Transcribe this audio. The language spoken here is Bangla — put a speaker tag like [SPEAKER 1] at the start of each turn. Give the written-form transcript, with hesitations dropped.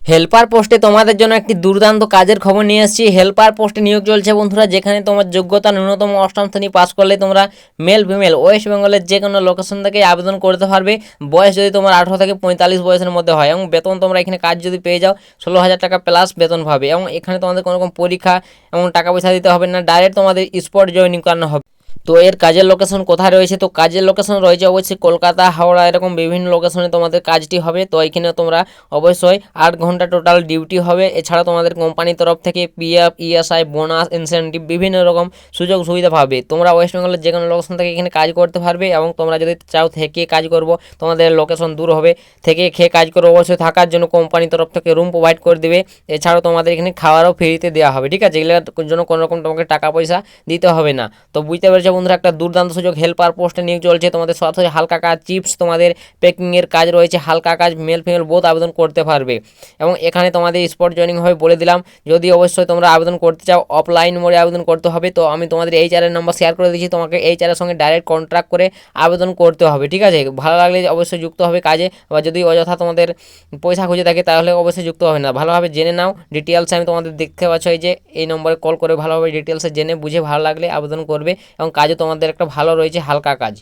[SPEAKER 1] হেল্পার পোস্টে তোমাদের জন্য একটি দুর্দান্ত কাজের খবর নিয়ে এসেছি। হেল্পার পোস্টে নিয়োগ চলছে বন্ধুরা, যেখানে তোমার যোগ্যতা ন্যূনতম অষ্টম শ্রেণী পাস করলে তোমরা মেল ফিমেল ওয়েস্ট বেঙ্গলের যে কোনো লোকেশন থেকে আবেদন করতে পারবে। বয়স যদি তোমার 18 থেকে 45 বয়সের মধ্যে হয়, এবং বেতন তোমরা এখানে কাজ যদি পেয়ে যাও 16,000 টাকা প্লাস বেতন পাবে। এবং এখানে তোমাদের কোনো রকম পরীক্ষা এবং টাকা পয়সা দিতে হবে না, ডাইরেক্ট তোমাদের স্পট জয়েনিং করানো হবে। তো এর কাজের লোকেশন কোথায় রয়েছে? তো কাজের লোকেশন রয়েছে অবশ্যই কলকাতা, হাওড়া, এরকম বিভিন্ন লোকেশনে তোমাদের কাজটি হবে। তো এখানে তোমরা অবশ্যই 8 ঘন্টা টোটাল ডিউটি হবে। এছাড়া তোমাদের কোম্পানির তরফ থেকে পিএফ, ইএসআই, বোনাস, ইনসেন্টিভ বিভিন্ন রকম সুযোগ সুবিধা পাবে। তোমরা ওয়েস্ট বেঙ্গলের যে কোনো লোকেশন থেকে এখানে কাজ করতে পারবে। এবং তোমরা যদি চাও থেকে কাজ করবো, তোমাদের লোকেশন দূর হবে, থেকে খেয়ে কাজ করবো, অবশ্যই থাকার জন্য কোম্পানির তরফ থেকে রুম প্রোভাইড করে দেবে। এছাড়াও তোমাদের এখানে খাওয়ারও ফ্রিতে দেওয়া হবে, ঠিক আছে? এগুলোর জন্য কোনো রকম তোমাকে টাকা পয়সা দিতে হবে না। তো বুঝতে পেরেছো বন্ধুরা, একটা দুর্দান্ত সুযোগ। হেল্পার পোস্টে নিয়োগ চলছে, তোমাদের সরাসরি হালকা কাজ, চিপস, তোমাদের প্যাকিংয়ের কাজ রয়েছে, হালকা কাজ, মেল ফিমেল বোথ আবেদন করতে পারবে। এবং এখানে তোমাদের স্পট জয়েনিং হবে বলে দিলাম। যদি অবশ্যই তোমরা আবেদন করতে চাও, অফলাইন মোডে আবেদন করতে হবে। তো আমি তোমাদের এইচআর এর নাম্বার শেয়ার করে দিচ্ছি, তোমাকে এইচআর এর সঙ্গে ডাইরেক্ট কন্ট্যাক্ট করে আবেদন করতে হবে, ঠিক আছে? ভালো লাগলে অবশ্যই যুক্ত হবে কাজে। বা যদি অযথা তোমাদের পয়সা খুঁজে থাকে তাহলে অবশ্যই যুক্ত হবে না। ভালোভাবে জেনে নাও ডিটেলসে, আমি তোমাদের দেখতে পাচ্ছ এই যে এই নম্বরে কল করে ভালোভাবে ডিটেলসে জেনে বুঝে ভালো লাগলে আবেদন করবে। এবং কাজও তোমাদের একটা ভালো রয়েছে, হালকা কাজ।